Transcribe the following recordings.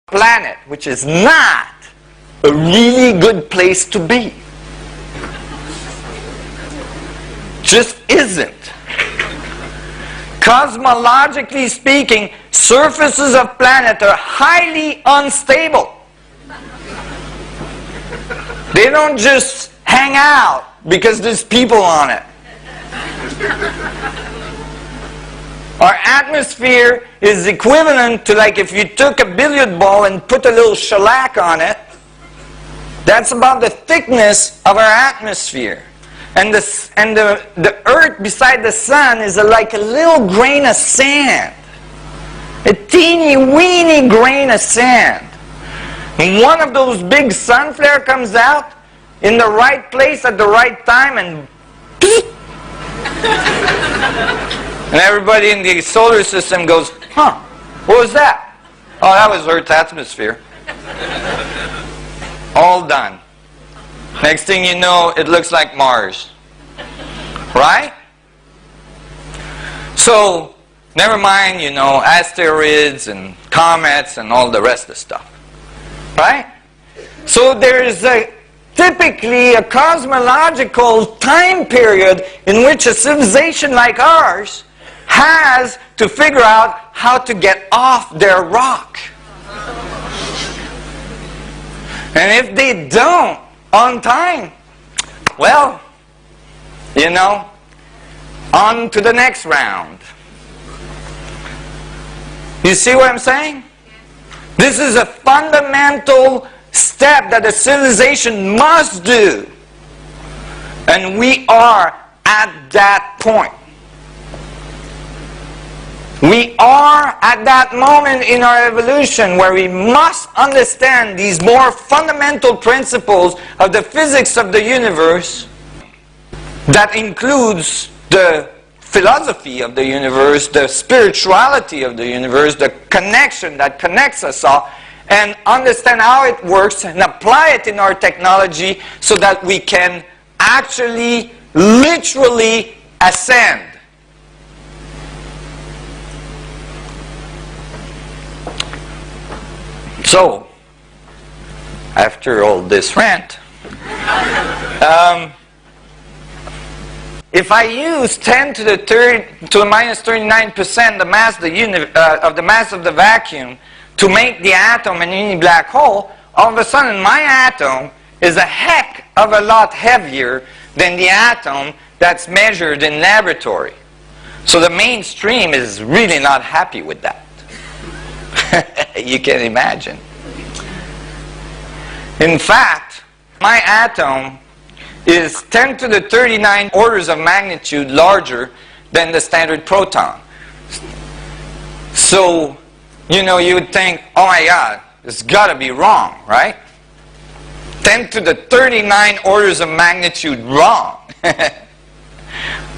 planet, which is not a really good place to be. Just isn't. Cosmologically speaking, surfaces of planets are highly unstable. They don't just hang out because there's people on it. Our atmosphere is equivalent to like if you took a billiard ball and put a little shellac on it. That's about the thickness of our atmosphere. And the earth beside the sun is like a little grain of sand. A teeny weeny grain of sand. And one of those big sun flare comes out in the right place at the right time and and everybody in the solar system goes, huh, what was that? Oh, that was Earth's atmosphere. All done. Next thing you know, it looks like Mars. Right? So, never mind, you know, asteroids and comets and all the rest of the stuff. Right? So there is typically a cosmological time period in which a civilization like ours has to figure out how to get off their rock. And if they don't on time, well, you know, on to the next round. You see what I'm saying? This is a fundamental step that a civilization must do. And we are at that point. We are at that moment in our evolution where we must understand these more fundamental principles of the physics of the universe that includes the philosophy of the universe, the spirituality of the universe, the connection that connects us all, and understand how it works and apply it in our technology so that we can actually, literally ascend. So, after all this rant, if I use 10 to the minus 39% the mass of the mass of the vacuum to make the atom an uni black hole, all of a sudden my atom is a heck of a lot heavier than the atom that's measured in laboratory. So the mainstream is really not happy with that. You can imagine. In fact, my atom is 10 to the 39 orders of magnitude larger than the standard proton. So, you know, you would think, oh my God, it's got to be wrong, right? 10 to the 39 orders of magnitude wrong.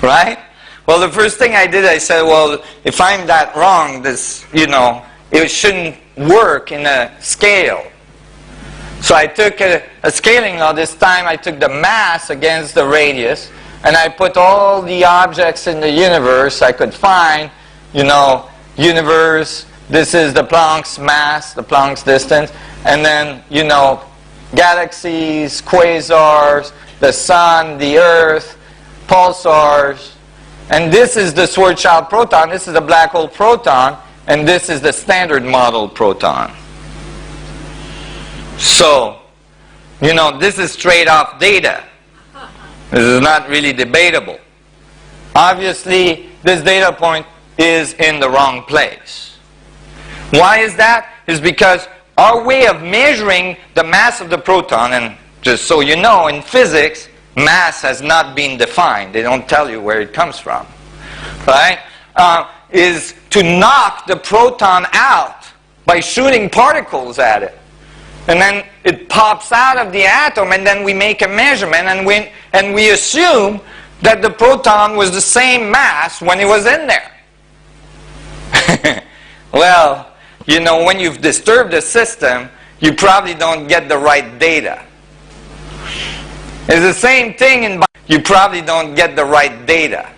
Right? Well, the first thing I did, I said, well, if I'm that wrong, this, you know, it shouldn't work in a scale. So I took a scaling law. This time I took the mass against the radius, and I put all the objects in the universe I could find. You know, universe, this is the Planck's mass, the Planck's distance, and then, you know, galaxies, quasars, the sun, the earth, pulsars, and this is the Schwarzschild proton, this is the black hole proton, and this is the standard model proton. So, you know, this is straight off data. This is not really debatable. Obviously, this data point is in the wrong place. Why is that? It's because our way of measuring the mass of the proton, and just so you know, in physics, mass has not been defined. They don't tell you where it comes from. Right? Is to knock the proton out by shooting particles at it. And then it pops out of the atom, and then we make a measurement, and we assume that the proton was the same mass when it was in there. Well, you know, when you've disturbed the system, you probably don't get the right data. It's the same thing in you probably don't get the right data.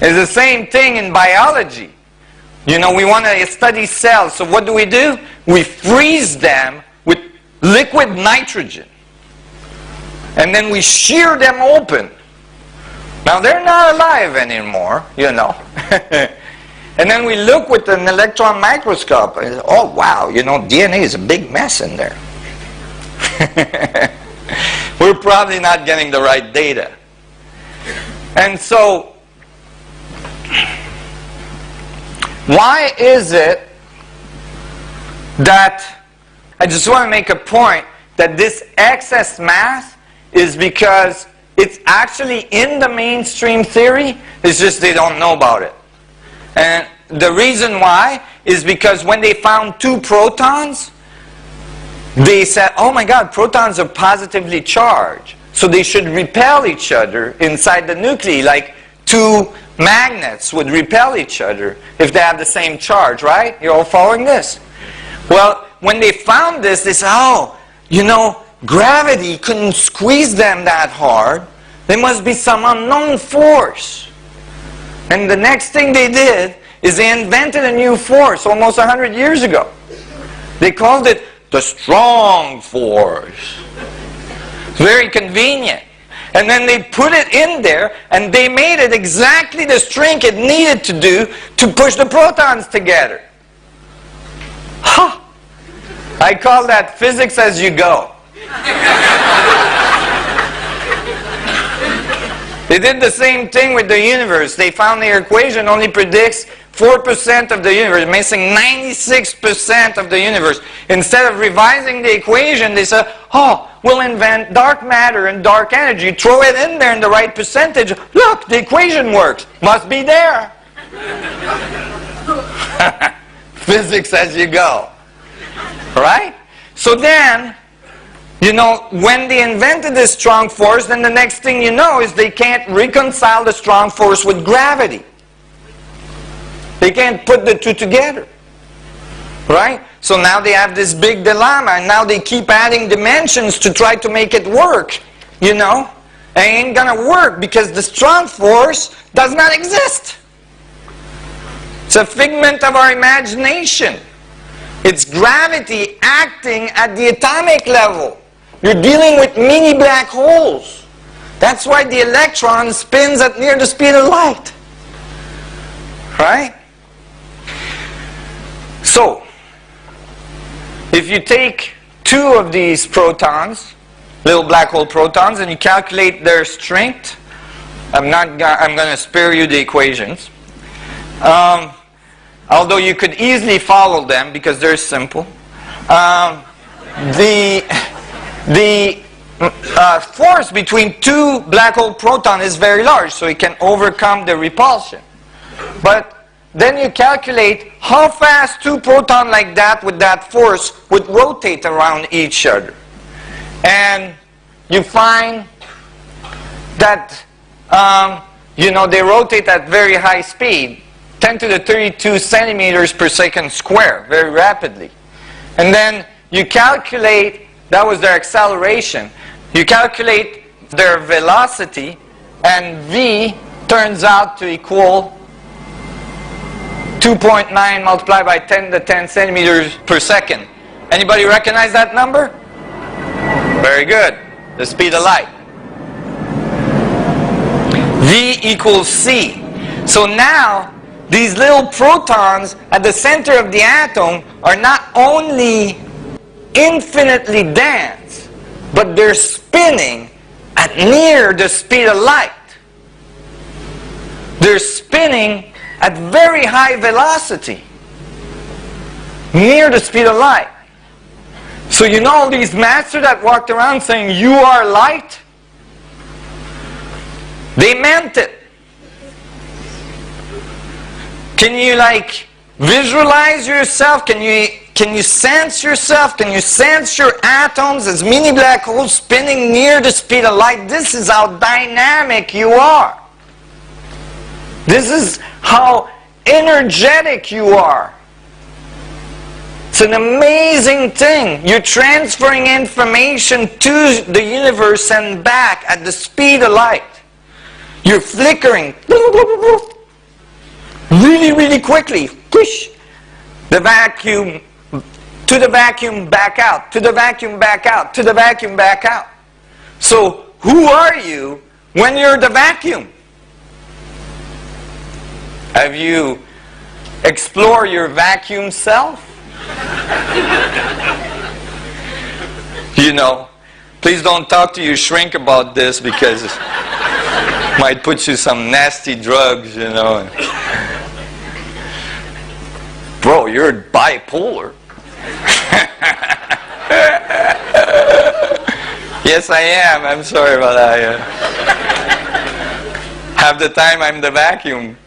It's the same thing in biology. You know, we want to study cells, so what do? We freeze them with liquid nitrogen. And then we shear them open. Now, they're not alive anymore, you know. And then we look with an electron microscope, and oh, wow, you know, DNA is a big mess in there. We're probably not getting the right data. And so, why is it that, I just want to make a point, that this excess mass is because it's actually in the mainstream theory, it's just they don't know about it. And the reason why is because when they found 2 protons, they said, oh my God, protons are positively charged, so they should repel each other inside the nuclei, like 2 magnets would repel each other if they have the same charge, right? You're all following this? Well, when they found this, they said, oh, you know, gravity couldn't squeeze them that hard. There must be some unknown force. And the next thing they did is they invented a new force almost 100 years ago. They called it the strong force. It's very convenient. And then they put it in there, and they made it exactly the strength it needed to do to push the protons together. Huh. I call that physics as you go. They did the same thing with the universe. They found their equation only predicts 4% of the universe, missing 96% of the universe. Instead of revising the equation, they said, oh, we'll invent dark matter and dark energy, throw it in there in the right percentage. Look, the equation works. Must be there. Physics as you go. Right? So then, you know, when they invented this strong force, then the next thing you know is they can't reconcile the strong force with gravity. They can't put the 2 together. Right? So now they have this big dilemma, and now they keep adding dimensions to try to make it work. You know? It ain't gonna work because the strong force does not exist. It's a figment of our imagination. It's gravity acting at the atomic level. You're dealing with mini black holes. That's why the electron spins at near the speed of light. Right? So, if you take 2 of these protons, little black hole protons, and you calculate their strength, I'm going to spare you the equations. Although you could easily follow them because they're simple. The force between 2 black hole protons is very large, so it can overcome the repulsion. But then you calculate how fast 2 protons like that with that force would rotate around each other. And you find that you know, they rotate at very high speed, 10 to the 32 centimeters per second square, very rapidly. And then you calculate, that was their acceleration, you calculate their velocity, and V turns out to equal 2.9 multiplied by 10 to the 10 centimeters per second. Anybody recognize that number? Very good. The speed of light. V equals C. So now, these little protons at the center of the atom are not only infinitely dense, but they're spinning at near the speed of light. They're spinning at very high velocity, near the speed of light. So you know all these masters that walked around saying, you are light? They meant it. Can you like visualize yourself? Can you sense yourself? Can you sense your atoms as mini black holes spinning near the speed of light? This is how dynamic you are. This is how energetic you are. It's an amazing thing. You're transferring information to the universe and back at the speed of light. You're flickering really, really quickly. squish the vacuum, to the vacuum, back out, to the vacuum, back out, to the vacuum, back out. So who are you when you're the vacuum? Have you explored your vacuum self? You know, please don't talk to your shrink about this because it might put you some nasty drugs, you know. Bro, you're bipolar. Yes, I am. I'm sorry about that. Half the time I'm the vacuum.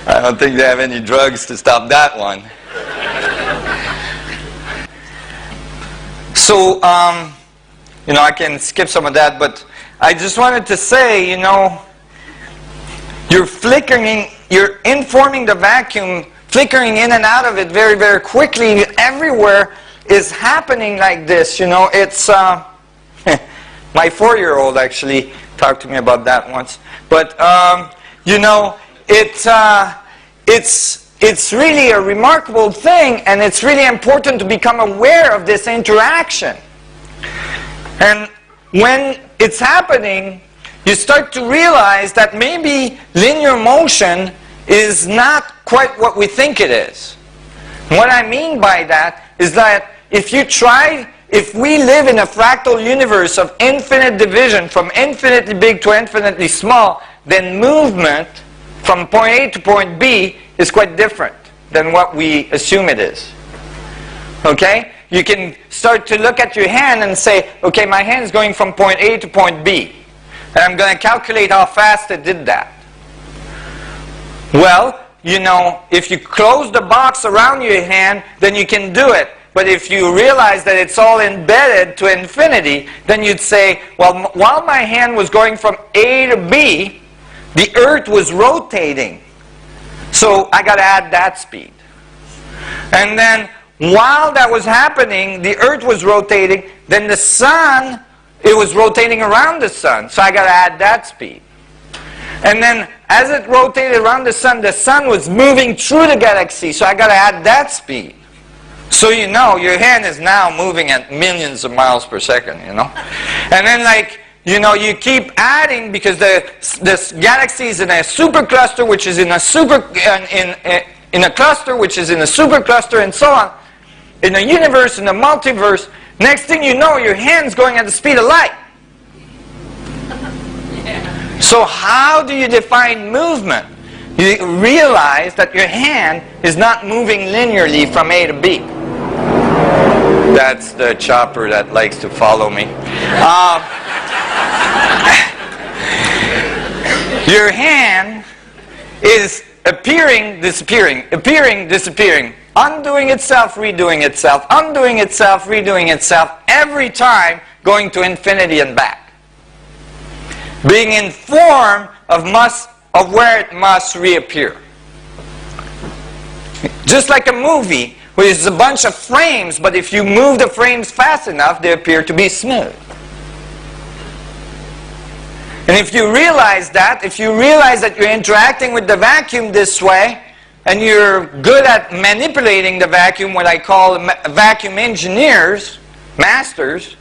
I don't think they have any drugs to stop that one. So, you know, I can skip some of that, but I just wanted to say, you know, you're informing the vacuum, flickering in and out of it very, very quickly. Everywhere is happening like this, you know. It's, my 4-year-old actually talked to me about that once. But, you know, it's really a remarkable thing, and it's really important to become aware of this interaction. And when it's happening, you start to realize that maybe linear motion is not quite what we think it is. What I mean by that is that if we live in a fractal universe of infinite division, from infinitely big to infinitely small, then movement from point A to point B is quite different than what we assume it is. Okay? You can start to look at your hand and say, okay, my hand is going from point A to point B. And I'm going to calculate how fast it did that. Well, you know, if you close the box around your hand, then you can do it. But if you realize that it's all embedded to infinity, then you'd say, well, while my hand was going from A to B, the Earth was rotating. So I got to add that speed. And then while that was happening, the Earth was rotating, then the Sun, it was rotating around the Sun. So I got to add that speed. And then as it rotated around the Sun was moving through the galaxy. So I got to add that speed. So you know, your hand is now moving at millions of miles per second, you know. And then like, you know, you keep adding because this galaxy is in a supercluster, which is in a in a cluster, which is in a supercluster, and so on. In a universe, in a multiverse. Next thing you know, your hand's going at the speed of light. So how do you define movement? You realize that your hand is not moving linearly from A to B. That's the chopper that likes to follow me. Your hand is appearing, disappearing, appearing, disappearing, undoing itself, redoing itself, undoing itself, redoing itself, every time going to infinity and back. Being informed of where it must reappear. Just like a movie, where there's a bunch of frames, but if you move the frames fast enough, they appear to be smooth. And if you realize that, you're interacting with the vacuum this way, and you're good at manipulating the vacuum, what I call vacuum engineers, masters,